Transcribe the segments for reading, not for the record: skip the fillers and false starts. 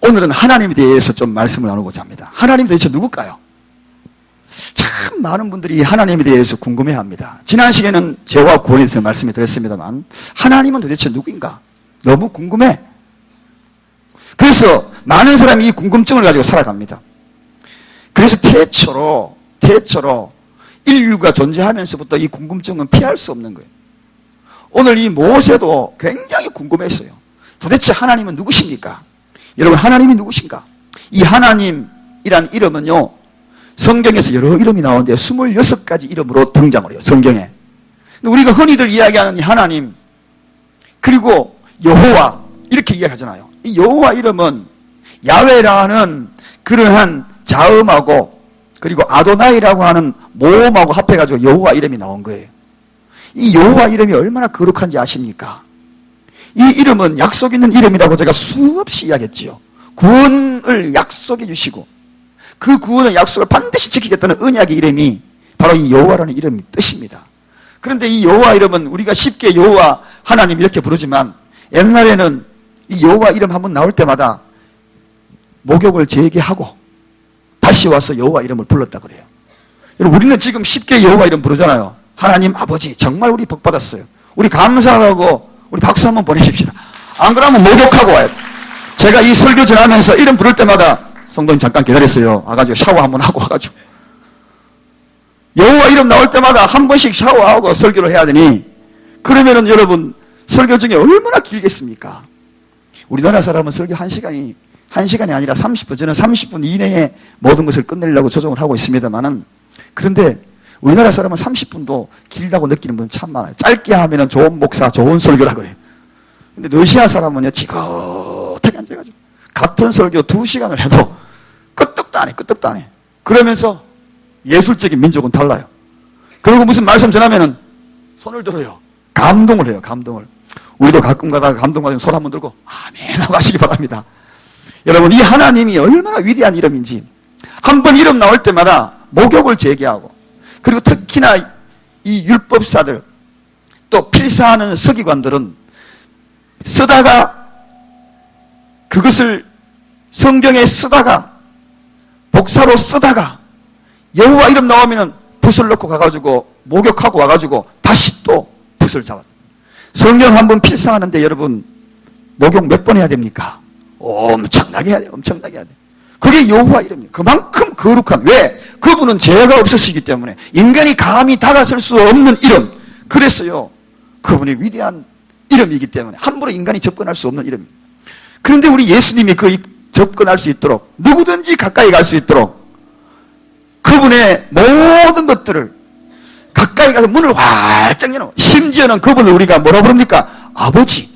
오늘은 하나님에 대해서 좀 말씀을 나누고자 합니다. 하나님 도대체 누굴까요? 참 많은 분들이 하나님에 대해서 궁금해합니다. 지난 시간에는 죄와 구원에 대해서 말씀을 드렸습니다만 하나님은 도대체 누구인가? 너무 궁금해. 그래서 많은 사람이 이 궁금증을 가지고 살아갑니다. 그래서 태초로 인류가 존재하면서부터 이 궁금증은 피할 수 없는 거예요. 오늘 이 모세도 굉장히 궁금했어요. 도대체 하나님은 누구십니까? 여러분, 하나님이 누구신가? 이 하나님이란 이름은요, 성경에서 여러 이름이 나오는데 26가지 이름으로 등장을 해요, 성경에. 우리가 흔히들 이야기하는 이 하나님, 그리고 여호와, 이렇게 이야기하잖아요. 이 여호와 이름은 야훼라는 그러한 자음하고, 그리고 아도나이라고 하는 모음하고 합해가지고 여호와 이름이 나온 거예요. 이 여호와 이름이 얼마나 거룩한지 아십니까? 이 이름은 약속 있는 이름이라고 제가 수없이 이야기했지요. 구원을 약속해 주시고 그 구원의 약속을 반드시 지키겠다는 언약의 이름이 바로 이 여호와라는 이름의 뜻입니다. 그런데 이 여호와 이름은 우리가 쉽게 여호와 하나님 이렇게 부르지만 옛날에는 이 여호와 이름 한번 나올 때마다 목욕을 재개하고 다시 와서 여호와 이름을 불렀다 그래요. 여러분, 우리는 지금 쉽게 여호와 이름 부르잖아요. 하나님 아버지, 정말 우리 복 받았어요. 우리 감사하고 우리 박수 한번 보내십시다. 안 그러면 목욕하고 와요. 제가 이 설교 전하면서 이름 부를 때마다 성도님 잠깐 기다렸어요. 와가지고 샤워 한번 하고 와가지고 여호와 이름 나올 때마다 한 번씩 샤워하고 설교를 해야 되니, 그러면은 여러분 설교 중에 얼마나 길겠습니까? 우리나라 사람은 설교 1시간이 아니라 30분, 저는 30분 이내에 모든 것을 끝내려고 조정을 하고 있습니다만은, 그런데 우리나라 사람은 30분도 길다고 느끼는 분 참 많아요. 짧게 하면은 좋은 목사, 좋은 설교라 그래요. 근데 러시아 사람은요, 지긋하게 앉아가지고 같은 설교 2시간을 해도 끄떡도 안 해. 그러면서 예술적인 민족은 달라요. 그리고 무슨 말씀 전하면은 손을 들어요. 감동을 해요, 감동을. 우리도 가끔 가다가 감동받으면 손 한번 들고 아멘 하고 하시기 바랍니다. 여러분, 이 하나님이 얼마나 위대한 이름인지 한 번 이름 나올 때마다 목욕을 재개하고, 그리고 특히나 이 율법사들 또 필사하는 서기관들은 쓰다가 그것을 성경에 쓰다가 복사로 쓰다가 여호와 이름 나오면은 붓을 넣고 가가지고 목욕하고 와가지고 다시 또 붓을 잡았다. 성경 한번 필사하는데 여러분 목욕 몇 번 해야 됩니까? 엄청나게 해야 돼. 엄청나게 해야 돼. 그게 여호와 이름이에요. 그만큼 거룩한, 왜? 그분은 죄가 없으시기 때문에 인간이 감히 다가설 수 없는 이름. 그랬어요. 그분이 위대한 이름이기 때문에 함부로 인간이 접근할 수 없는 이름입니다. 그런데 우리 예수님이 그 접근할 수 있도록, 누구든지 가까이 갈 수 있도록 그분의 모든 것들을 가까이 가서 문을 활짝 열어. 심지어는 그분을 우리가 뭐라 부릅니까? 아버지.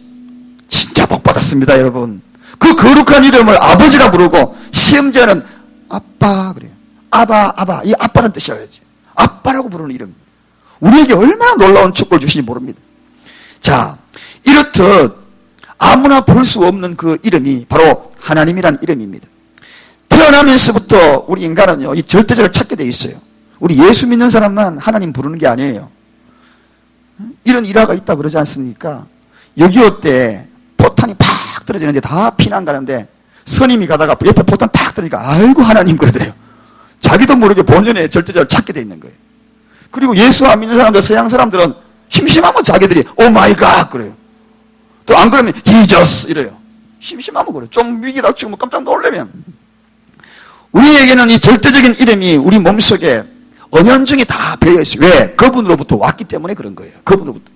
진짜 복 받았습니다, 여러분. 그 거룩한 이름을 아버지라 부르고, 심지어는 아빠 그래요. 아바. 이 아빠라는 뜻이라 그러지. 아빠라고 부르는 이름. 우리에게 얼마나 놀라운 축복을 주시는지 모릅니다. 자, 이렇듯 아무나 볼 수 없는 그 이름이 바로 하나님이란 이름입니다. 태어나면서부터 우리 인간은요, 이 절대자를 찾게 돼 있어요. 우리 예수 믿는 사람만 하나님 부르는 게 아니에요. 이런 일화가 있다 그러지 않습니까? 6.25 때 포탄이 팍 떨어지는데 다 피난가는데 선임이 가다가 옆에 포탄 탁 떨어지니까 아이고 하나님 그러더래요. 자기도 모르게 본연의 절대자를 찾게 돼 있는 거예요. 그리고 예수 안 믿는 사람들, 서양 사람들은 심심하면 자기들이 오 마이 갓 그래요. 또 안 그러면 지저스 이래요. 심심하면 그래요. 좀 위기 닥치고 뭐 깜짝 놀라면. 우리에게는 이 절대적인 이름이 우리 몸속에 은연중에 다 배어 있어요. 왜? 그분으로부터 왔기 때문에 그런 거예요. 그분으로부터.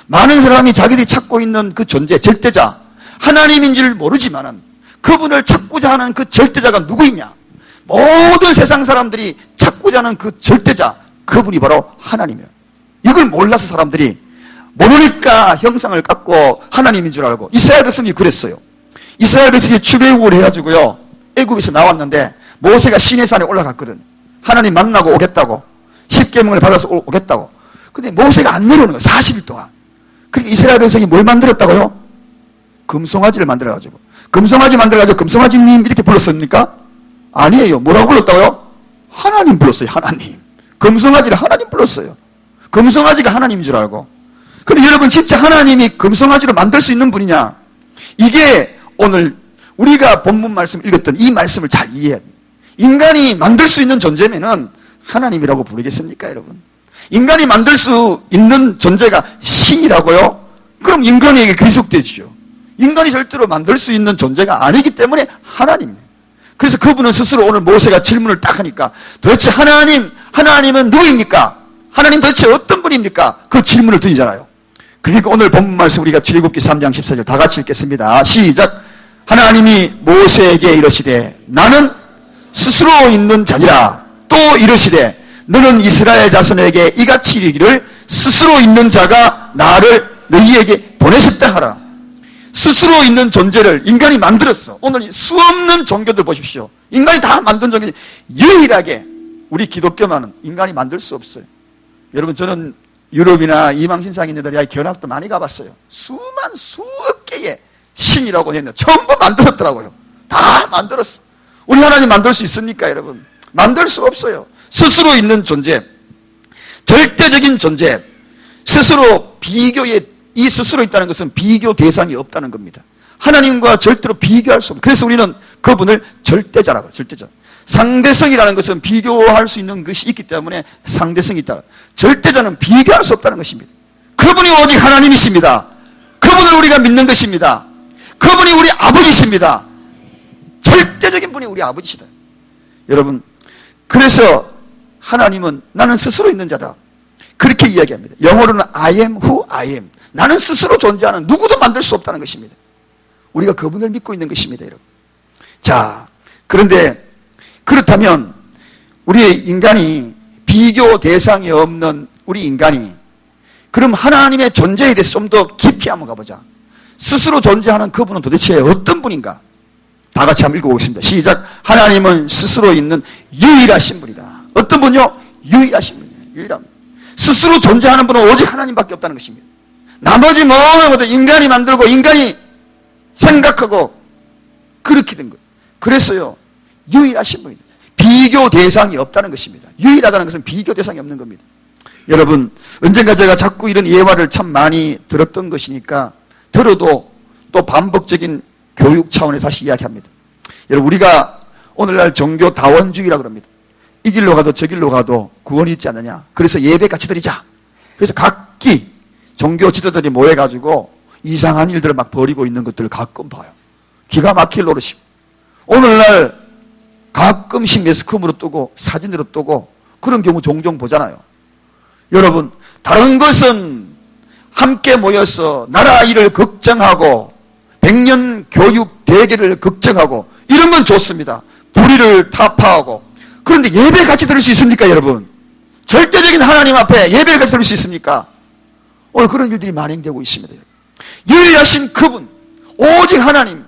많은 사람이 자기들이 찾고 있는 그 존재, 절대자, 하나님인 줄 모르지만은 그분을 찾고자 하는 그 절대자가 누구이냐? 모든 세상 사람들이 찾고자 하는 그 절대자, 그분이 바로 하나님이에요. 이걸 몰라서 사람들이 모르니까 형상을 깎고 하나님인 줄 알고. 이스라엘 백성이 그랬어요. 이스라엘 백성이 출애굽을 해가지고요, 애굽에서 나왔는데 모세가 시내산에 올라갔거든. 하나님 만나고 오겠다고, 십계명을 받아서 오겠다고. 근데 모세가 안 내려오는 거예요. 40일 동안. 그러니까 이스라엘 백성이 뭘 만들었다고요? 금송아지를 만들어가지고. 금송아지 만들어가지고 금송아지님 이렇게 불렀습니까? 아니에요. 뭐라고 불렀다고요? 하나님 불렀어요. 하나님. 금송아지를 하나님 불렀어요. 금송아지가 하나님인 줄 알고. 근데 여러분, 진짜 하나님이 금송아지로 만들 수 있는 분이냐? 이게 오늘 우리가 본문 말씀 읽었던 이 말씀을 잘 이해해야 돼요. 인간이 만들 수 있는 존재면은 하나님이라고 부르겠습니까, 여러분? 인간이 만들 수 있는 존재가 신이라고요? 그럼 인간에게 귀속되지요. 인간이 절대로 만들 수 있는 존재가 아니기 때문에 하나님이에요. 그래서 그분은 스스로 오늘 모세가 질문을 딱 하니까 도대체 하나님은 누구입니까? 하나님 도대체 어떤 분입니까? 그 질문을 던지잖아요. 그러니까 오늘 본문 말씀 우리가 출애굽기 3장 14절 다 같이 읽겠습니다. 시작. 하나님이 모세에게 이르시되 나는 스스로 있는 자니라. 또 이르시되 너는 이스라엘 자손에게 이같이 이르기를 스스로 있는 자가 나를 너희에게 보내셨다 하라. 스스로 있는 존재를 인간이 만들었어. 오늘 수없는 종교들 보십시오. 인간이 다 만든 종교 유일하게 우리 기독교만은 인간이 만들 수 없어요. 여러분 저는 유럽이나 이방신상인들이 견학도 많이 가봤어요. 수억 개의 신이라고 했는데 전부 만들었더라고요. 다 만들었어. 우리 하나님 만들 수 있습니까, 여러분? 만들 수 없어요. 스스로 있는 존재, 절대적인 존재, 스스로 이 스스로 있다는 것은 비교 대상이 없다는 겁니다. 하나님과 절대로 비교할 수 없어요. 그래서 우리는 그분을 절대자라고 해요. 절대자. 상대성이라는 것은 비교할 수 있는 것이 있기 때문에 상대성이 있다. 절대자는 비교할 수 없다는 것입니다. 그분이 오직 하나님이십니다. 그분을 우리가 믿는 것입니다. 그분이 우리 아버지십니다. 절대적인 분이 우리 아버지시다. 여러분, 그래서 하나님은 나는 스스로 있는 자다. 그렇게 이야기합니다. 영어로는 I am who I am. 나는 스스로 존재하는 누구도 만들 수 없다는 것입니다. 우리가 그분을 믿고 있는 것입니다, 여러분. 자, 그런데 그렇다면 우리 인간이 비교 대상이 없는 우리 인간이 그럼 하나님의 존재에 대해서 좀 더 깊이 한번 가보자. 스스로 존재하는 그분은 도대체 어떤 분인가? 다 같이 한번 읽어보겠습니다. 시작. 하나님은 스스로 있는 유일하신 분이다. 어떤 분요? 유일하신 분이에요. 유일합니다. 스스로 존재하는 분은 오직 하나님밖에 없다는 것입니다. 나머지 모든 것도 인간이 만들고 인간이 생각하고 그렇게 된 거예요. 그래서요, 유일하신 분이다. 비교 대상이 없다는 것입니다. 유일하다는 것은 비교 대상이 없는 겁니다. 여러분, 언젠가 제가 자꾸 이런 예화를 참 많이 들었던 것이니까 들어도 또 반복적인 교육 차원에서 다시 이야기합니다. 여러분, 우리가 오늘날 종교 다원주의라고 합니다. 이 길로 가도 저 길로 가도 구원이 있지 않느냐. 그래서 예배 같이 드리자. 그래서 각기 종교 지도들이 모여가지고 이상한 일들을 막 벌이고 있는 것들을 가끔 봐요. 기가 막힐 노릇이고. 오늘날 가끔씩 매스컴으로 뜨고 사진으로 뜨고 그런 경우 종종 보잖아요. 여러분, 다른 것은 함께 모여서 나라 일을 걱정하고 백년 교육 대계를 걱정하고 이런 건 좋습니다. 불의를 타파하고. 그런데 예배 같이 들을 수 있습니까, 여러분? 절대적인 하나님 앞에 예배를 같이 들을 수 있습니까? 오늘 그런 일들이 만행되고 있습니다. 유일하신 그분, 오직 하나님,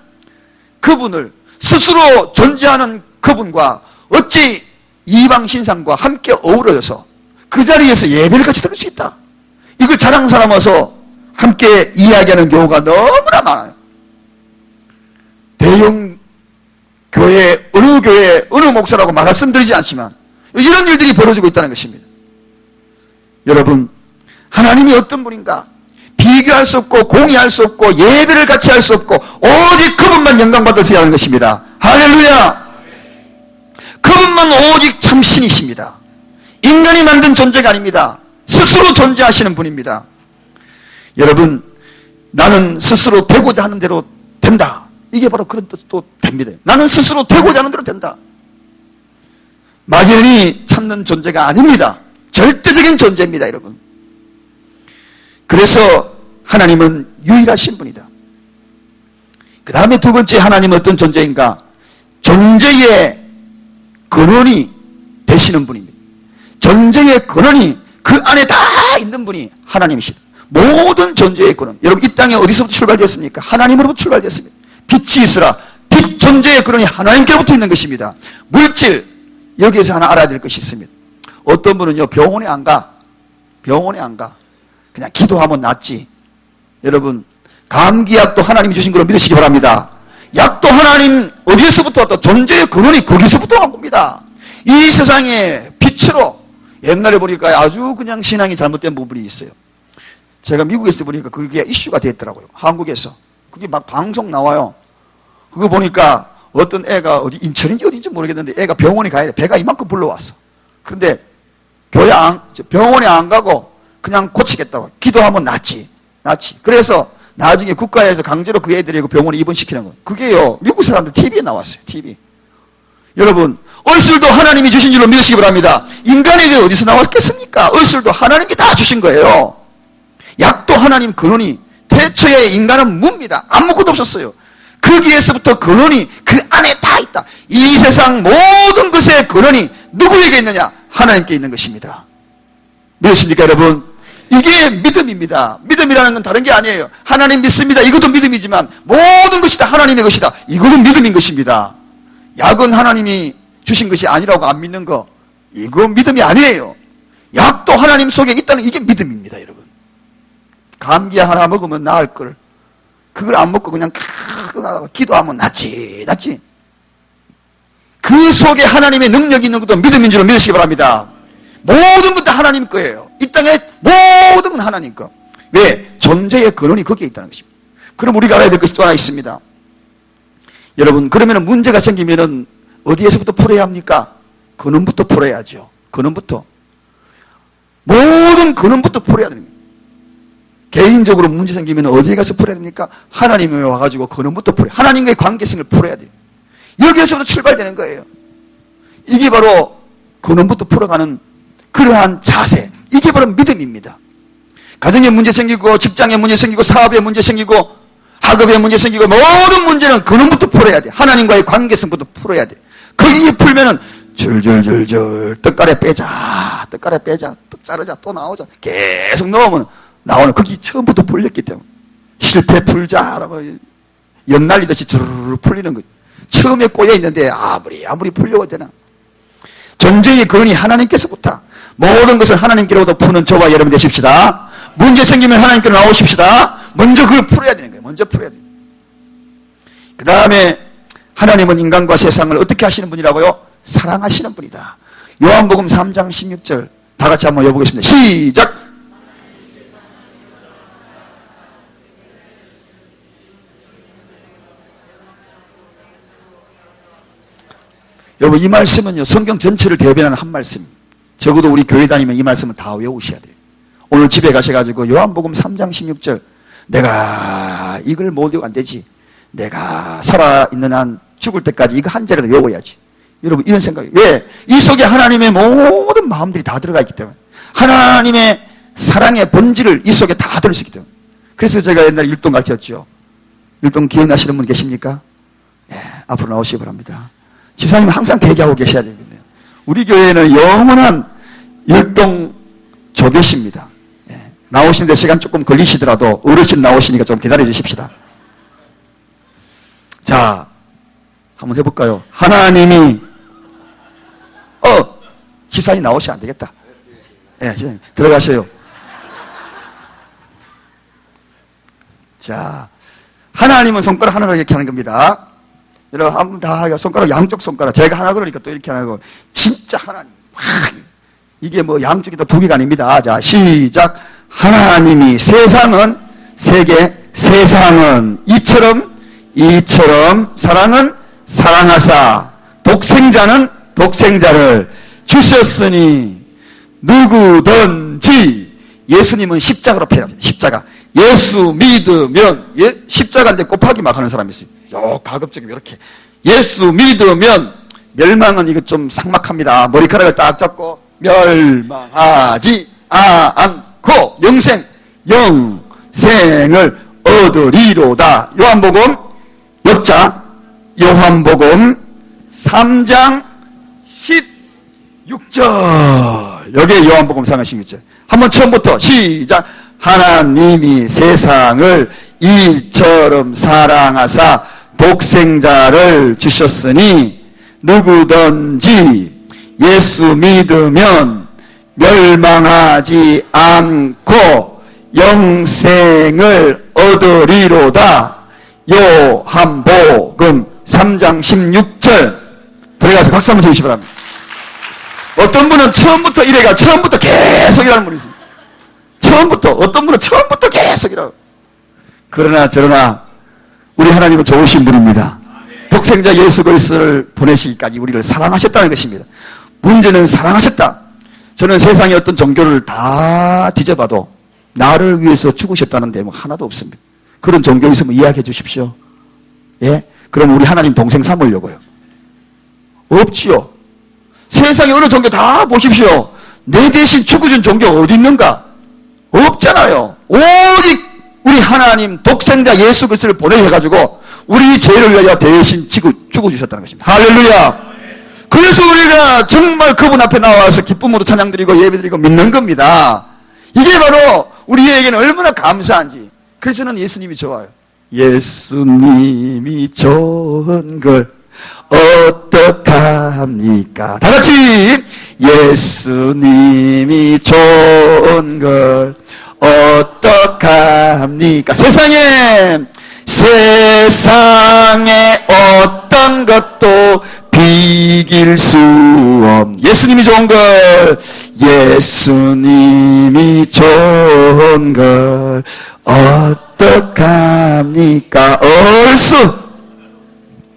그분을 스스로 존재하는 그분과 어찌 이방 신상과 함께 어우러져서 그 자리에서 예배를 같이 들을 수 있다. 이걸 자랑 삼아서 함께 이야기하는 경우가 너무나 많아요. 대형 교회, 어느 목사라고 말씀드리지 않지만 이런 일들이 벌어지고 있다는 것입니다. 여러분, 하나님이 어떤 분인가? 비교할 수 없고 공의할 수 없고 예배를 같이 할 수 없고 오직 그분만 영광받으셔야 하는 것입니다. 할렐루야! 그분만 오직 참신이십니다. 인간이 만든 존재가 아닙니다. 스스로 존재하시는 분입니다. 여러분, 나는 스스로 되고자 하는 대로 된다. 이게 바로 그런 뜻도 됩니다. 나는 스스로 되고자 하는 대로 된다. 막연히 찾는 존재가 아닙니다. 절대적인 존재입니다, 여러분. 그래서 하나님은 유일하신 분이다. 그 다음에 두 번째 하나님은 어떤 존재인가? 존재의 근원이 되시는 분입니다. 존재의 근원이 그 안에 다 있는 분이 하나님이시다. 모든 존재의 근원. 여러분, 이 땅에 어디서부터 출발됐습니까? 하나님으로부터 출발됐습니다. 빛이 있으라. 빛 존재의 근원이 하나님께로부터 있는 것입니다. 물질, 여기에서 하나 알아야 될 것이 있습니다. 어떤 분은요, 병원에 안 가. 병원에 안 가. 그냥 기도하면 낫지. 여러분, 감기약도 하나님이 주신 걸로 믿으시기 바랍니다. 약도 하나님 어디에서부터 왔다? 존재의 근원이 거기서부터 온 겁니다. 이 세상에 빛으로 옛날에 보니까 아주 그냥 신앙이 잘못된 부분이 있어요. 제가 미국에서 보니까 그게 이슈가 됐더라고요. 한국에서. 그게 막 방송 나와요. 그거 보니까 어떤 애가 어디 인천인지 어딘지 모르겠는데 애가 병원에 가야 돼. 배가 이만큼 불러왔어. 그런데 병원에 안 가고 그냥 고치겠다고 기도하면 낫지. 그래서 나중에 국가에서 강제로 그 애들이 병원에 입원시키는 거. 그게요, 미국 사람들 TV에 나왔어요. TV. 여러분, 얼술도 하나님이 주신 줄로 믿으시기 바랍니다. 인간에게 어디서 나왔겠습니까? 얼술도 하나님이 다 주신 거예요. 약도 하나님 근원이, 태초에 인간은 무입니다. 아무것도 없었어요. 거기에서부터 근원이 그 안에 다 있다. 이 세상 모든 것의 근원이 누구에게 있느냐? 하나님께 있는 것입니다. 믿으십니까, 여러분? 이게 믿음입니다. 믿음이라는 건 다른 게 아니에요. 하나님 믿습니다. 이것도 믿음이지만 모든 것이 다 하나님의 것이다. 이거는 믿음인 것입니다. 약은 하나님이 주신 것이 아니라고 안 믿는 거, 이거 믿음이 아니에요. 약도 하나님 속에 있다는 이게 믿음입니다, 여러분. 감기 하나 먹으면 나을 걸, 그걸 안 먹고 그냥 기도하면 낫지. 그 속에 하나님의 능력이 있는 것도 믿음인 줄로 믿으시기 바랍니다. 모든 것 다 하나님 거예요. 이 땅에 모든 건 하나님 거. 왜? 존재의 근원이 거기에 있다는 것입니다. 그럼 우리가 알아야 될 것이 또 하나 있습니다. 여러분, 그러면 문제가 생기면 어디에서부터 풀어야 합니까? 근원부터 풀어야죠. 근원부터. 모든 근원부터 풀어야 됩니다. 개인적으로 문제 생기면 어디에 가서 풀어야 됩니까? 하나님에 와가지고 근원부터 풀어야 돼요. 하나님과의 관계성을 풀어야 돼요. 여기에서부터 출발되는 거예요. 이게 바로 근원부터 풀어가는 그러한 자세, 이게 바로 믿음입니다. 가정에 문제 생기고, 직장에 문제 생기고, 사업에 문제 생기고, 학업에 문제 생기고, 모든 문제는 근원부터 풀어야 돼. 하나님과의 관계성부터 풀어야 돼. 거기 풀면은 줄줄줄줄 떡가래 빼자, 떡 자르자, 또 나오자, 계속 넣으면 나오는, 거기 처음부터 풀렸기 때문에. 실패 풀자라고 연날리듯이 주르르 풀리는 거죠. 처음에 꼬여 있는데 아무리 풀려도 되나? 존재의 근원이 하나님께서부터. 모든 것을 하나님께로부터 푸는 저와 여러분 되십시다. 문제 생기면 하나님께로 나오십시다. 먼저 그걸 풀어야 되는 거예요. 먼저 풀어야 돼요. 그 다음에 하나님은 인간과 세상을 어떻게 하시는 분이라고요? 사랑하시는 분이다. 요한복음 3장 16절 다 같이 한번 읽어보겠습니다. 시작! 여러분, 이 말씀은요, 성경 전체를 대변하는 한 말씀. 적어도 우리 교회 다니면 이 말씀을 다 외우셔야 돼요. 오늘 집에 가셔가지고 요한복음 3장 16절, 내가 이걸 못 외우면 안 되지. 내가 살아있는 한 죽을 때까지 이거 한 자리라도 외워야지. 여러분, 이런 생각이. 왜? 이 속에 하나님의 모든 마음들이 다 들어가 있기 때문에. 하나님의 사랑의 본질을 이 속에 다 들을 수 있기 때문에. 그래서 제가 옛날에 율동 가르쳤죠. 율동 기억나시는 분 계십니까? 예, 앞으로 나오시기 바랍니다. 집사님 항상 대기하고 계셔야 되거든요. 우리 교회는 영원한 율동 조교십니다. 예, 나오시는데 시간 조금 걸리시더라도 어르신 나오시니까 좀 기다려 주십시다. 자, 한번 해볼까요? 하나님이 집사님 나오시면 안 되겠다. 예, 들어가셔요. 자, 하나님은 손가락 하나로 이렇게 하는 겁니다. 여러분, 한번 다 하고, 손가락, 양쪽 손가락. 제가 하나 그러니까 또 이렇게 하고. 진짜 하나님. 이게 뭐 양쪽이 또 두 개가 아닙니다. 자, 시작. 하나님이 세상은 세계, 세상은 이처럼, 사랑은 사랑하사, 독생자는 독생자를 주셨으니, 누구든지, 예수님은 십자가로 표현합니다. 십자가. 예수 믿으면, 십자가인데 곱하기 막 하는 사람이 있어요. 가급적이면 이렇게. 예수 믿으면, 멸망은 이거 좀 삭막합니다. 머리카락을 딱 잡고, 멸망하지 않고, 영생을 얻으리로다. 요한복음, 역자, 요한복음 3장 16절. 여기에 요한복음 3장 16절. 한번 처음부터 시작. 하나님이 세상을 이처럼 사랑하사 독생자를 주셨으니 누구든지 예수 믿으면 멸망하지 않고 영생을 얻으리로다. 요한복음 3장 16절. 들어가서 박수 한번 쳐주시기 바랍니다. 어떤 분은 처음부터 이래가 처음부터 계속 이라는 분이 있습니다. 어떤 분은 처음부터 계속 이라고. 그러나 저러나 우리 하나님은 좋으신 분입니다. 독생자 예수 그리스도를 보내시기까지 우리를 사랑하셨다는 것입니다. 문제는 사랑하셨다. 저는 세상의 어떤 종교를 다 뒤져봐도 나를 위해서 죽으셨다는 대목 하나도 없습니다. 그런 종교 있으면 이야기해 주십시오. 예? 그럼 우리 하나님 동생 삼으려고요. 없지요. 세상의 어느 종교 다 보십시오. 내 대신 죽어준 종교 어디 있는가? 없잖아요. 오직 우리 하나님 독생자 예수 그리스도를 보내셔가지고 우리 죄를 위하여 대신 죽어주셨다는 것입니다. 할렐루야. 그래서 우리가 정말 그분 앞에 나와서 기쁨으로 찬양드리고 예배드리고 믿는 겁니다. 이게 바로 우리에게는 얼마나 감사한지. 그래서는 예수님이 좋아요. 예수님이 좋은 걸 어떡합니까? 다 같이 예수님이 좋은 걸 어떡합니까? 세상에 어떤 것도 비길 수 없는 예수님이 좋은 걸 예수님이 좋은 걸 어떡합니까? 얼쑤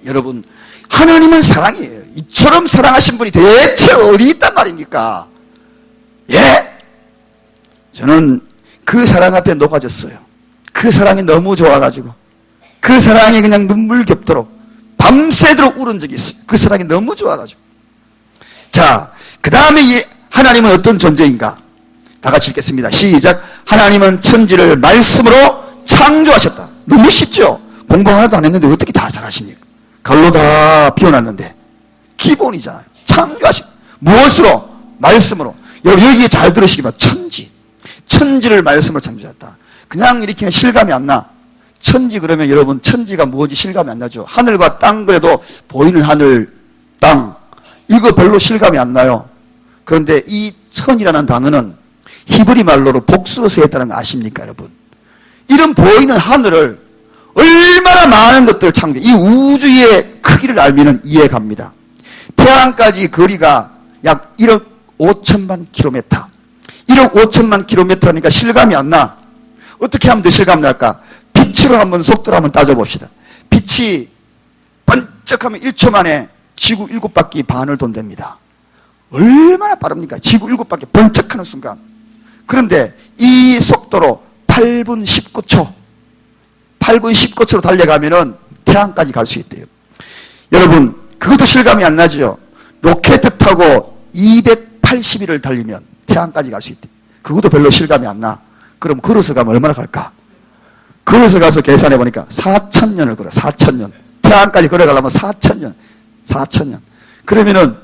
여러분 하나님은 사랑이에요. 이처럼 사랑하신 분이 대체 어디 있단 말입니까? 예? 저는 그 사랑 앞에 녹아졌어요. 그 사랑이 너무 좋아가지고 그 사랑이 그냥 눈물 겹도록 밤새도록 울은 적이 있어요. 그 사랑이 너무 좋아가지고. 자, 그 다음에 하나님은 어떤 존재인가? 다 같이 읽겠습니다. 시작. 하나님은 천지를 말씀으로 창조하셨다. 너무 쉽죠? 공부 하나도 안 했는데 어떻게 다 잘하십니까? 갈로 다 비워놨는데 기본이잖아요. 창조하신 무엇으로? 말씀으로. 여러분 여기에 잘 들으시기 바랍니다. 천지를 말씀으로 창조했다. 그냥 이렇게 실감이 안 나. 천지 그러면 여러분 천지가 무엇인지 실감이 안 나죠. 하늘과 땅 그래도 보이는 하늘, 땅 이거 별로 실감이 안 나요. 그런데 이 천이라는 단어는 히브리 말로로 복수로 쓰였다는 거 아십니까 여러분? 이런 보이는 하늘을 얼마나 많은 것들을 창조, 이 우주의 크기를 알면 이해갑니다. 태양까지 거리가 약 1억 5천만 킬로미터. 1억 5천만 킬로미터니까 실감이 안 나. 어떻게 하면 더 실감 날까? 빛으로 한번 속도로 한번 따져봅시다. 빛이 번쩍하면 1초 만에 지구 7바퀴 반을 돈답니다. 얼마나 빠릅니까? 지구 7바퀴 번쩍하는 순간. 그런데 이 속도로 8분 19초 19초로 달려가면은 태양까지 갈 수 있대요. 여러분 그것도 실감이 안 나죠? 로켓 타고 280일을 달리면 태양까지 갈 수 있대. 그것도 별로 실감이 안 나. 그럼 걸어서 가면 얼마나 갈까? 걸어서 가서 계산해 보니까 4,000년을 걸어. 4,000년. 태양까지 걸어가려면 4,000년. 그러면은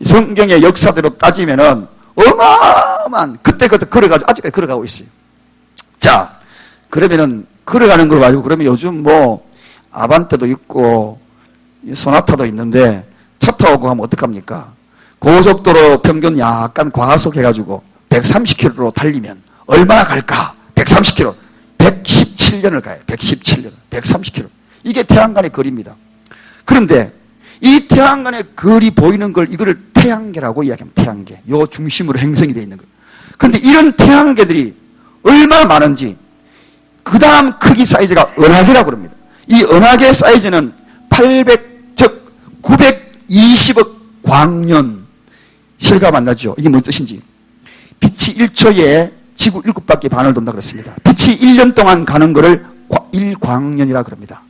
성경의 역사대로 따지면은 어마어마한 그때 걸어가지고 아직까지 걸어가고 있어요. 자, 그러면은 걸어가는 걸 가지고 그러면 요즘 뭐 아반떼도 있고 소나타도 있는데 차 타고 가면 어떡합니까? 고속도로 평균 약간 과속해가지고 130km로 달리면 얼마나 갈까? 130km. 117년을 가요. 117년. 130km. 이게 태양간의 거리입니다. 그런데 이 태양간의 거리 보이는 걸 이거를 태양계라고 이야기합니다. 태양계. 요 중심으로 행성이 되어 있는 거예요. 그런데 이런 태양계들이 얼마나 많은지 그 다음 크기 사이즈가 은하계라고 합니다. 이 은하계 사이즈는 920억 광년. 실감 안 나죠? 이게 뭔 뜻인지. 빛이 1초에 지구 7바퀴 반을 돈다 그랬습니다. 빛이 1년 동안 가는 거를 1광년이라 그럽니다.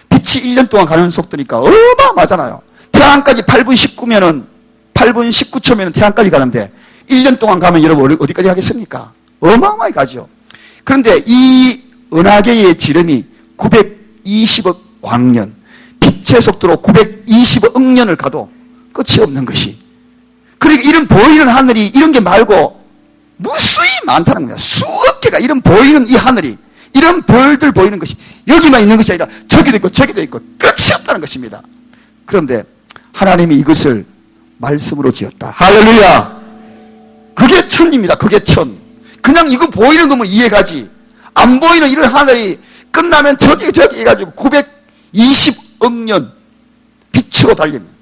빛이 1년 동안 가는 속도니까 어마어마하잖아요. 태양까지 8분 19초면 태양까지 가는데 1년 동안 가면 여러분 어디까지 가겠습니까? 어마어마하게 가죠. 그런데 이 은하계의 지름이 920억 광년, 빛의 속도로 920억 년을 가도 끝이 없는 것이. 그러니까 이런 보이는 하늘이 이런 게 말고 무수히 많다는 겁니다. 수억 개가 이런 보이는 이 하늘이, 이런 별들 보이는 것이 여기만 있는 것이 아니라 저기도 있고 저기도 있고 끝이 없다는 것입니다. 그런데 하나님이 이것을 말씀으로 지었다. 할렐루야. 그게 천입니다. 그게 천. 그냥 이거 보이는 거면 이해가지. 안 보이는 이런 하늘이 끝나면 저기 해가지고 920억 년 빛으로 달립니다.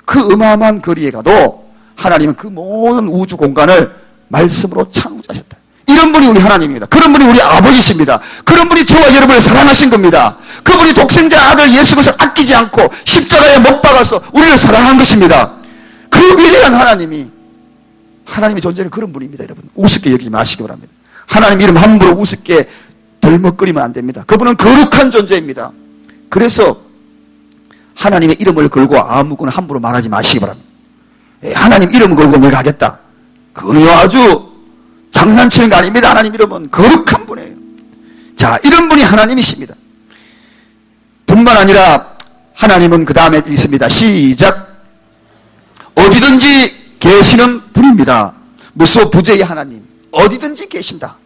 그 어마어마한 거리에 가도 하나님은 그 모든 우주 공간을 말씀으로 창조하셨다. 이런 분이 우리 하나님입니다. 그런 분이 우리 아버지십니다. 그런 분이 저와 여러분을 사랑하신 겁니다. 그분이 독생자 아들 예수 그리스도를 아끼지 않고 십자가에 못 박아서 우리를 사랑한 것입니다. 그 위대한 하나님이 존재하는 그런 분입니다. 여러분 우습게 여기지 마시기 바랍니다. 하나님 이름 함부로 우습게 덜먹거리면 안 됩니다. 그분은 거룩한 존재입니다. 그래서 하나님의 이름을 걸고 아무거나 함부로 말하지 마시기 바랍니다. 하나님 이름을 걸고 내가 하겠다. 그건 아주 장난치는 거 아닙니다. 하나님 이름은 거룩한 분이에요. 자, 이런 분이 하나님이십니다. 뿐만 아니라 하나님은 그 다음에 있습니다. 시작. 어디든지 계시는 분입니다. 무소부재의 하나님. 어디든지 계신다.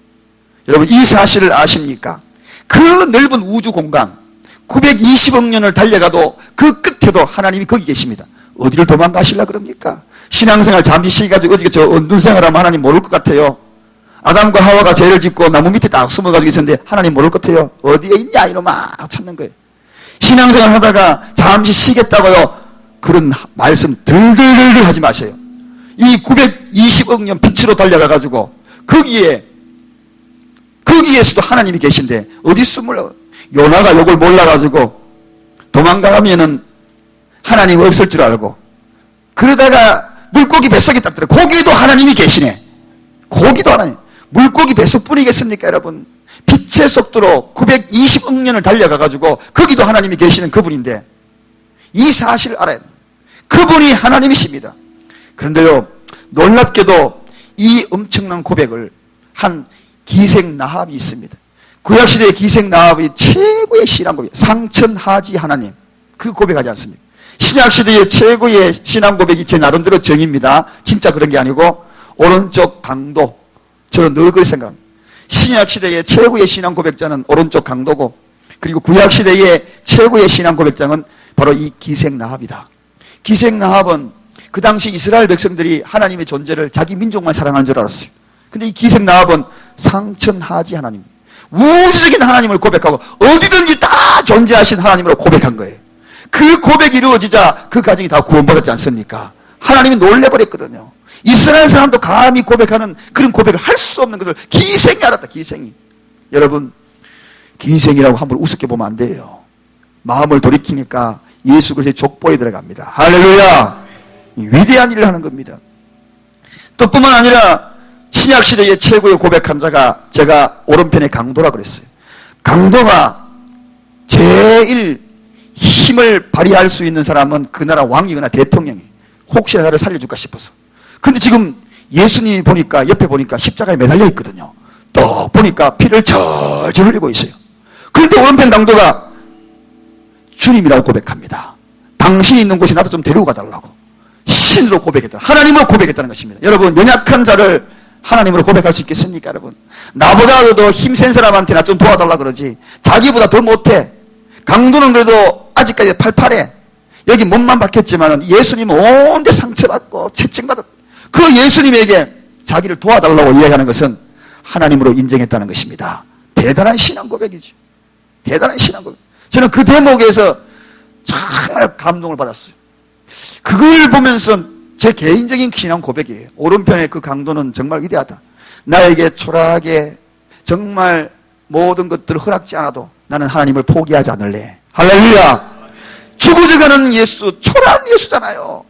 여러분 이 사실을 아십니까? 그 넓은 우주 공간 920억 년을 달려가도 그 끝에도 하나님이 거기 계십니다. 어디를 도망가시려 그럽니까? 신앙생활 잠시 쉬가지고 어디 저 언둔생활하면 하나님 모를 것 같아요. 아담과 하와가 죄를 짓고 나무 밑에 딱 숨어가지고 있었는데 하나님 모를 것 같아요. 어디에 있냐 이놈아 찾는 거예요. 신앙생활 하다가 잠시 쉬겠다고요. 그런 말씀 들들들 하지 마세요. 이 920억 년 빛으로 달려가가지고 거기에서도 하나님이 계신데 어디 숨을요? 요나가 요걸 몰라가지고 도망가면은 하나님 없을 줄 알고 그러다가 물고기 뱃속에 딱 들어. 거기도 하나님이 계시네. 거기도 하나님. 물고기 뱃속뿐이겠습니까 여러분? 빛의 속도로 920억 년을 달려가가지고 거기도 하나님이 계시는 그분인데 이 사실을 알아야 됩니다. 그분이 하나님이십니다. 그런데요 놀랍게도 이 엄청난 고백을 한 기생나합이 있습니다. 구약시대의 기생나합이 최고의 신앙 고백, 상천하지 하나님 그 고백하지 않습니까? 신약시대의 최고의 신앙 고백이 제 나름대로 정의입니다. 진짜 그런 게 아니고 오른쪽 강도, 저는 늘 그렇게 생각합니다. 신약시대의 최고의 신앙 고백자는 오른쪽 강도고 그리고 구약시대의 최고의 신앙 고백자는 바로 이 기생나합이다. 기생나합은 그 당시 이스라엘 백성들이 하나님의 존재를 자기 민족만 사랑하는 줄 알았어요. 근데 이 기생나합은 상천하지 하나님, 우주적인 하나님을 고백하고 어디든지 다 존재하신 하나님으로 고백한 거예요. 그 고백이 이루어지자 그 가정이 다 구원받았지 않습니까? 하나님이 놀래버렸거든요. 이스라엘 사람도 감히 고백하는 그런 고백을 할 수 없는 것을 기생이 알았다. 기생이. 여러분 기생이라고 함부로 우습게 보면 안 돼요. 마음을 돌이키니까 예수 그리스도의 족보에 들어갑니다. 할렐루야. 위대한 일을 하는 겁니다. 또 뿐만 아니라 신약시대의 최고의 고백한 자가 제가 오른편에 강도라 그랬어요. 강도가 제일 힘을 발휘할 수 있는 사람은 그 나라 왕이거나 대통령이 혹시나 나를 살려줄까 싶어서. 그런데 지금 예수님이 보니까 옆에 보니까 십자가에 매달려 있거든요. 또 보니까 피를 절절 흘리고 있어요. 그런데 오른편 강도가 주님이라고 고백합니다. 당신이 있는 곳에 나도 좀 데리고 가달라고 신으로 고백했다. 하나님으로 고백했다는 것입니다. 여러분 연약한 자를 하나님으로 고백할 수 있겠습니까 여러분? 나보다 더 힘센 사람한테 나 좀 도와달라 그러지 자기보다 더 못해. 강도는 그래도 아직까지 팔팔해. 여기 몸만 박혔지만 예수님은 온데 상처받고 채찍받았. 그 예수님에게 자기를 도와달라고 이야기하는 것은 하나님으로 인정했다는 것입니다. 대단한 신앙 고백이죠. 대단한 신앙 고백. 저는 그 대목에서 정말 감동을 받았어요. 그걸 보면서 제 개인적인 신앙 고백이에요. 오른편의 그 강도는 정말 위대하다. 나에게 초라하게 정말 모든 것들을 허락지 않아도 나는 하나님을 포기하지 않을래. 할렐루야. 죽어져가는 예수, 초라한 예수잖아요.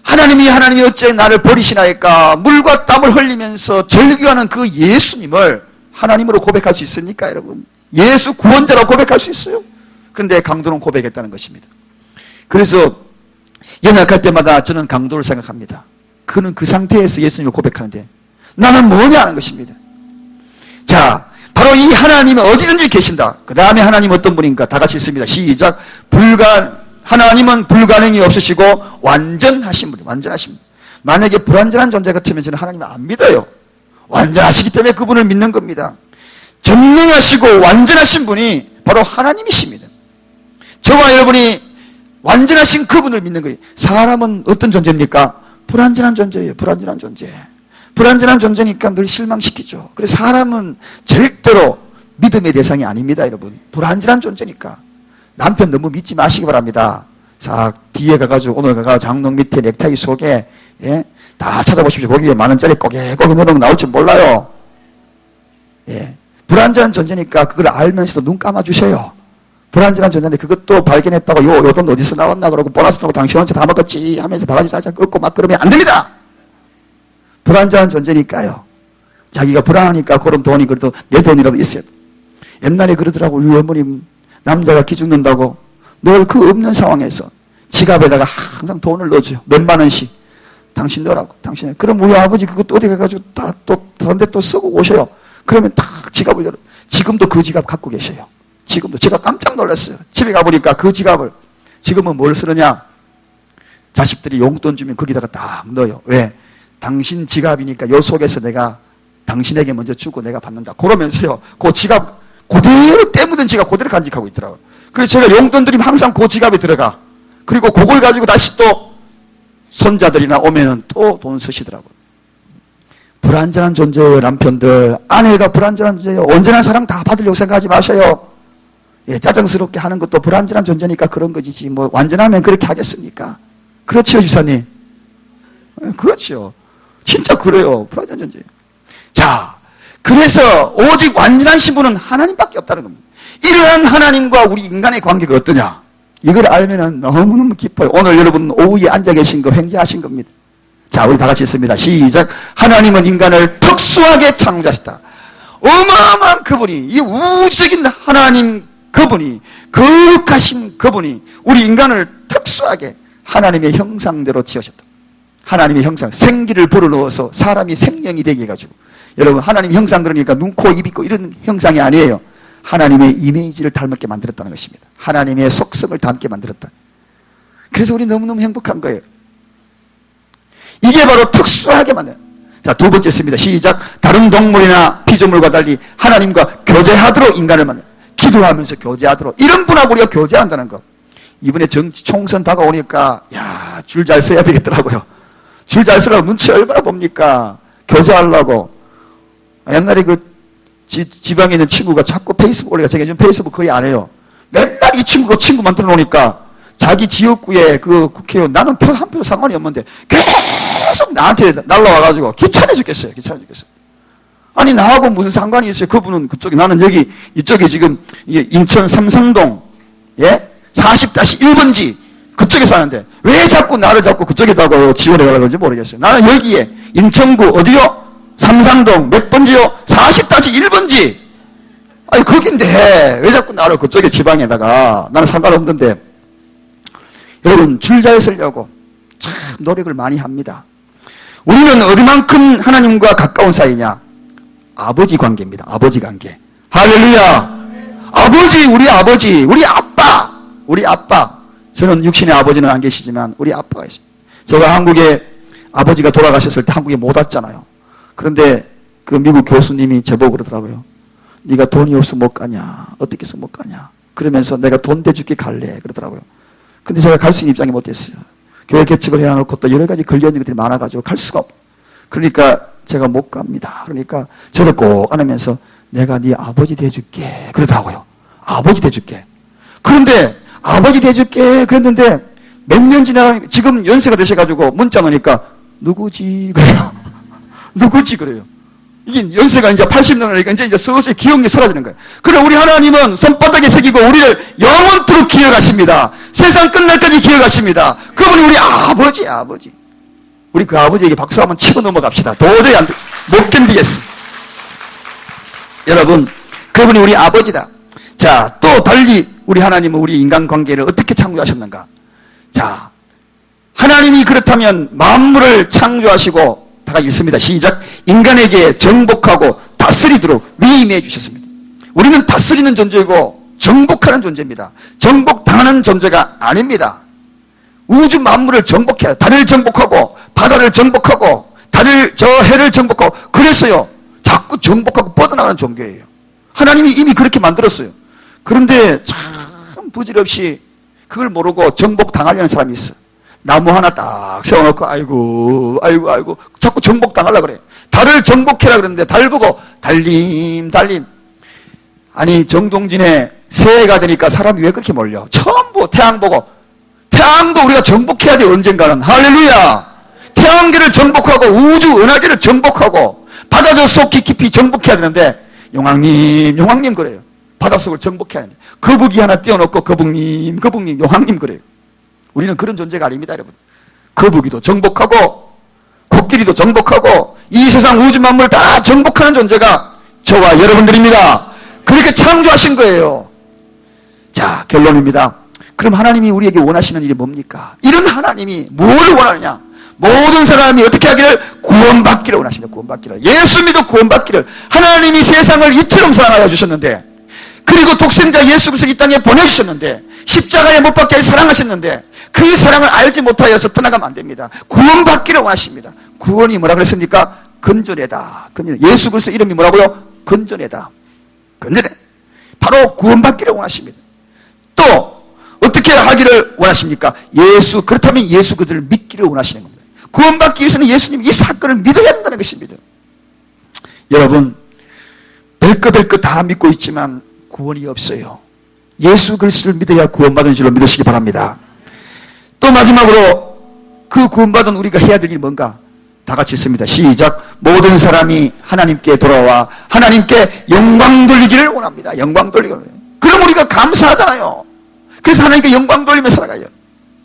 하나님이 어째 나를 버리시나이까. 물과 땀을 흘리면서 절규하는 그 예수님을 하나님으로 고백할 수 있습니까 여러분? 예수 구원자라고 고백할 수 있어요? 그런데 강도는 고백했다는 것입니다. 그래서 연약할 때마다 저는 강도를 생각합니다. 그는 그 상태에서 예수님을 고백하는데 나는 뭐냐 하는 것입니다. 자, 바로 이 하나님은 어디든지 계신다. 그 다음에 하나님 어떤 분인가? 다 같이 읽습니다. 시작. 하나님은 불가능이 없으시고 완전하신 분, 완전하신 분. 만약에 불완전한 존재 같으면 저는 하나님을 안 믿어요. 완전하시기 때문에 그분을 믿는 겁니다. 전능하시고 완전하신 분이 바로 하나님이십니다. 저와 여러분이 완전하신 그분을 믿는 거예요. 사람은 어떤 존재입니까? 불완전한 존재예요. 불완전한 존재. 불완전한 존재니까 늘 실망시키죠. 그래서 사람은 절대로 믿음의 대상이 아닙니다, 여러분. 불완전한 존재니까. 남편 너무 믿지 마시기 바랍니다. 자, 뒤에 가가지고 오늘 가가지고 장롱 밑에 넥타이 속에 다 찾아보십시오. 거기에 10,000원짜리 꼬개꼬개 넣어놓은 거 나올 줄 몰라요. 예. 불완전한 존재니까 그걸 알면서도 눈 감아주셔요. 불완전한 존재인데 그것도 발견했다고 요 돈 어디서 나왔나 그러고 보너스 나고 당신 혼자 다 먹었지 하면서 바가지 살짝 긁고 막 그러면 안 됩니다. 불완전한 존재니까요. 자기가 불안하니까 그럼 돈이 그래도 내 돈이라도 있어야 돼. 옛날에 그러더라고. 우리 어머님 남자가 기죽는다고 늘 그 없는 상황에서 지갑에다가 항상 돈을 넣어줘요. 몇만 원씩. 당신 넣으라고. 당신. 그럼 우리 아버지 그것도 어디 가가지고 다 또 다른 데 또 쓰고 오셔요. 그러면 딱 지갑을 열어. 지금도 그 지갑 갖고 계셔요. 지금도. 제가 깜짝 놀랐어요. 집에 가보니까 그 지갑을 지금은 뭘 쓰느냐. 자식들이 용돈 주면 거기다가 딱 넣어요. 왜? 당신 지갑이니까 요 속에서 내가 당신에게 먼저 주고 내가 받는다. 그러면서요. 그 지갑 그대로 때묻은 지갑 그대로 간직하고 있더라고요. 그래서 제가 용돈 드리면 항상 그 지갑에 들어가. 그리고 그걸 가지고 다시 또 손자들이나 오면은 또 돈 쓰시더라고요. 불완전한 존재예요. 남편들. 아내가 불완전한 존재예요. 온전한 사랑 다 받으려고 생각하지 마셔요. 예, 짜증스럽게 하는 것도 불완전한 존재니까 그런 거지. 뭐 완전하면 그렇게 하겠습니까? 그렇지요, 집사님. 그렇죠. 진짜 그래요. 불완전한 존재. 자, 그래서 오직 완전한 신부는 하나님밖에 없다는 겁니다. 이러한 하나님과 우리 인간의 관계가 어떠냐? 이걸 알면은 너무너무 기뻐요. 오늘 여러분 오후에 앉아 계신 거 횡재하신 겁니다. 자, 우리 다 같이 있습니다. 시작. 하나님은 인간을 특수하게 창조하셨다. 어마어마한 그분이, 이 우주적인 하나님 그분이, 거룩하신 그분이 우리 인간을 특수하게 하나님의 형상대로 지으셨다. 하나님의 형상, 생기를 불어넣어서 사람이 생명이 되게 해가지고. 여러분, 하나님 형상 그러니까 눈, 코, 입 있고 이런 형상이 아니에요. 하나님의 이미지를 닮게 만들었다는 것입니다. 하나님의 속성을 닮게 만들었다. 그래서 우리 너무너무 행복한 거예요. 이게 바로 특수하게 만든. 자, 두 번째 있습니다. 시작. 다른 동물이나 피조물과 달리 하나님과 교제하도록 인간을 만든. 기도하면서 교제하도록. 이런 분하고 우리가 교제한다는 것. 이번에 정치 총선 다가오니까 야, 줄 잘 서야 되겠더라고요. 줄 잘 서라고 눈치 얼마나 봅니까? 교제하려고. 옛날에 그 지방에 있는 친구가 자꾸 페이스북 올리가 제가 요즘 페이스북 거의 안 해요. 맨날 이 친구가 친구 만들어 놓으니까 자기 지역구에 그 국회의원 나는 한 표 상관이 없는데 계속 나한테 날라와가지고 귀찮아 죽겠어요. 귀찮아 죽겠어요. 아니 나하고 무슨 상관이 있어요. 그분은 그쪽에 나는 여기 이쪽에 지금 인천 삼성동 예 40-1번지 그쪽에 사는데 왜 자꾸 나를 자꾸 그쪽에다가 지원해 가려고 그런지 모르겠어요. 나는 여기에 인천구 어디요? 삼상동 몇 번지요? 40-1번지. 아니 거긴데 왜 자꾸 나를 그쪽에 지방에다가. 나는 상관없는데. 여러분 줄 잘 서려고 참 노력을 많이 합니다. 우리는 어디만큼 하나님과 가까운 사이냐? 아버지 관계입니다. 아버지 관계. 할렐루야. 아버지, 우리 아빠, 우리 아빠. 저는 육신의 아버지는 안 계시지만 우리 아빠가 있어요. 제가 한국에 아버지가 돌아가셨을 때 한국에 못 왔잖아요. 그런데 그 미국 교수님이 제보고 그러더라고요. 네가 돈이 없어 못 가냐? 어떻게 해서 못 가냐? 그러면서 내가 돈 대줄게 갈래? 그러더라고요. 근데 제가 갈 수 있는 입장이 못 됐어요. 교회 개척을 해놓고 또 여러 가지 걸려있는 것들이 많아가지고 갈 수가 없. 그러니까 제가 못 갑니다. 그러니까 저를 꼭 안으면서 내가 네 아버지 돼줄게. 그러더라고요. 아버지 돼줄게. 그런데 아버지 돼줄게. 그랬는데 몇 년 지나가니까 지금 연세가 되셔가지고 문자 오니까 누구지? 그래요. 누구지? 그래요. 이게 연세가 이제 80년이니까 이제 서서히 기억력이 사라지는 거예요. 그래, 우리 하나님은 손바닥에 새기고 우리를 영원토록 기억하십니다. 세상 끝날까지 기억하십니다. 그분이 우리 아버지. 우리 그 아버지에게 박수 한번 치고 넘어갑시다. 도저히 못 견디겠어. 여러분, 그분이 우리 아버지다. 자, 또 달리 우리 하나님은 우리 인간관계를 어떻게 창조하셨는가? 자, 하나님이 그렇다면 만물을 창조하시고 다 같이 읽습니다. 시작. 인간에게 정복하고 다스리도록 위임해 주셨습니다. 우리는 다스리는 존재이고 정복하는 존재입니다. 정복당하는 존재가 아닙니다. 우주 만물을 정복해야 달을 정복하고 바다를 정복하고 해를 정복하고 그랬어요. 자꾸 정복하고 뻗어나가는 종교예요. 하나님이 이미 그렇게 만들었어요. 그런데 참 부질없이 그걸 모르고 정복당하려는 사람이 있어. 나무 하나 딱 세워놓고 아이고 자꾸 정복당하려고 그래. 달을 정복해라 그러는데 달 보고 달림. 아니 정동진에 새해가 되니까 사람이 왜 그렇게 몰려? 처음 보고 태양 보고 태양도 우리가 정복해야 돼. 언젠가는. 할렐루야. 태양계를 정복하고 우주 은하계를 정복하고 바다저 속 깊이 정복해야 되는데 용왕님, 용왕님 그래요. 바닷속을 정복해야 하는데 거북이 하나 띄워놓고 거북님, 거북님, 용왕님 그래요. 우리는 그런 존재가 아닙니다, 여러분. 거북이도 정복하고 코끼리도 정복하고 이 세상 우주 만물 다 정복하는 존재가 저와 여러분들입니다. 그렇게 창조하신 거예요. 자, 결론입니다. 그럼 하나님이 우리에게 원하시는 일이 뭡니까? 이런 하나님이 뭘 원하느냐? 모든 사람이 어떻게 하기를? 구원받기를 원하십니다. 구원받기를. 예수 믿어 구원받기를. 하나님이 세상을 이처럼 사랑하여 주셨는데, 그리고 독생자 예수 그리스도를 이 땅에 보내주셨는데, 십자가에 못 박게 사랑하셨는데, 그 사랑을 알지 못하여서 떠나가면 안 됩니다. 구원받기를 원하십니다. 구원이 뭐라 그랬습니까? 건전하다. 예수 그리스도 이름이 뭐라고요? 건전하다. 건전해. 바로 구원받기를 원하십니다. 또 어떻게 하기를 원하십니까? 그렇다면 예수 그들을 믿기를 원하시는 겁니다. 구원받기 위해서는 예수님 이 사건을 믿어야 한다는 것입니다. 여러분, 별거 다 믿고 있지만 구원이 없어요. 예수 그리스도를 믿어야 구원받은 줄로 믿으시기 바랍니다. 또 마지막으로 그 구원받은 우리가 해야 될 일이 뭔가? 다 같이 있습니다. 시작. 모든 사람이 하나님께 돌아와 하나님께 영광 돌리기를 원합니다. 영광 돌리기를. 그럼 우리가 감사하잖아요. 그래서 하나님께 영광 돌리며 살아가요.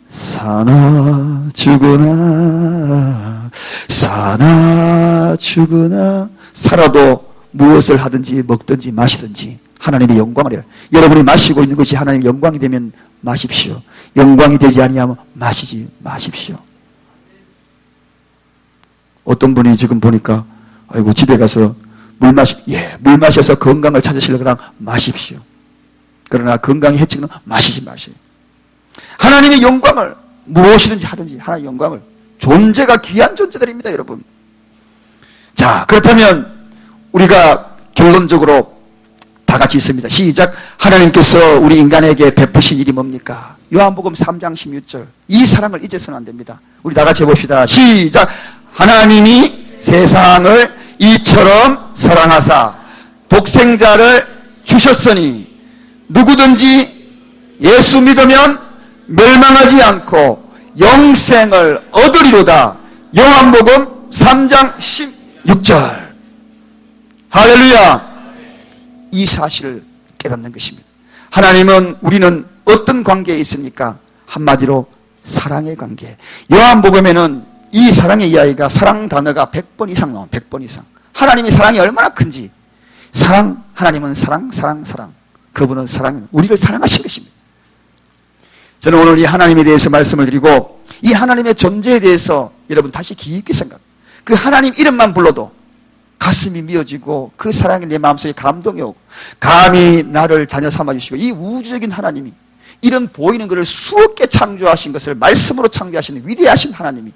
사나 죽으나 사나 죽으나 살아도 무엇을 하든지 먹든지 마시든지 하나님의 영광을 해요. 여러분이 마시고 있는 것이 하나님의 영광이 되면 마십시오. 영광이 되지 아니하면 마시지 마십시오. 어떤 분이 지금 보니까 아이고 집에 가서 물 마셔서 건강을 찾으시려고 그냥 마십시오. 그러나 건강에 해치는 마시지 마세요. 하나님의 영광을 무엇이든지 하든지 하나님의 영광을, 존재가 귀한 존재들입니다, 여러분. 자, 그렇다면 우리가 결론적으로 다 같이 있습니다. 시작. 하나님께서 우리 인간에게 베푸신 일이 뭡니까? 요한복음 3장 16절. 이 사랑을 잊어서는 안 됩니다. 우리 다 같이 해봅시다. 시작. 하나님이 세상을 이처럼 사랑하사 독생자를 주셨으니 누구든지 예수 믿으면 멸망하지 않고 영생을 얻으리로다. 요한복음 3장 16절. 할렐루야. 이 사실을 깨닫는 것입니다. 하나님은, 우리는 어떤 관계에 있습니까? 한마디로 사랑의 관계. 요한복음에는 이 사랑의 이야기가, 사랑 단어가 100번 이상 나옵니다. 100번 이상. 하나님의 사랑이 얼마나 큰지. 사랑, 하나님은 사랑. 그분은 사랑, 우리를 사랑하신 것입니다. 저는 오늘 이 하나님에 대해서 말씀을 드리고, 이 하나님의 존재에 대해서 여러분 다시 깊이 생각. 그 하나님 이름만 불러도 가슴이 미어지고 그 사랑이 내 마음속에 감동이 오고, 감히 나를 자녀 삼아주시고, 이 우주적인 하나님이 이런 보이는 것을 수억 개 창조하신 것을 말씀으로 창조하시는 위대하신 하나님이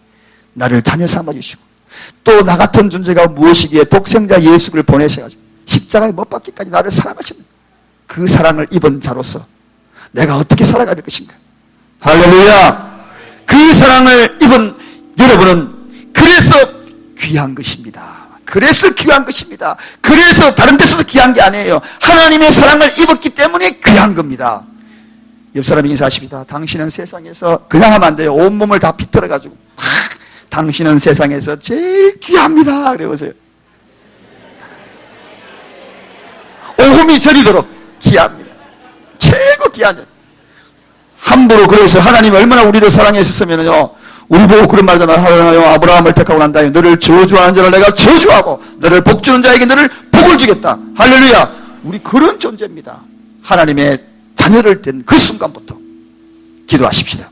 나를 자녀 삼아주시고, 또 나 같은 존재가 무엇이기에 독생자 예수를 보내셔가지고 십자가에 못 박기까지 나를 사랑하시는 그 사랑을 입은 자로서 내가 어떻게 살아가야 될 것인가? 할렐루야. 그 사랑을 입은 여러분은 그래서 귀한 것입니다. 그래서 귀한 것입니다. 그래서 다른 데서도 귀한 게 아니에요. 하나님의 사랑을 입었기 때문에 귀한 겁니다. 옆 사람이 인사하십니다. 당신은 세상에서 그냥 하면 안 돼요. 온몸을 다 비틀어가지고 당신은 세상에서 제일 귀합니다. 그래 보세요. 오금이 저리도록 귀합니다. 최고 귀한. 함부로, 그래서 하나님이 얼마나 우리를 사랑했었으면요, 우리 보고 그런 말잖아요. 하나님 아브라함을 택하고 난 다음에 너를 저주하는 자를 내가 저주하고 너를 복주는 자에게 너를 복을 주겠다. 할렐루야. 우리 그런 존재입니다. 하나님의 자녀를 된 그 순간부터 기도하십시다.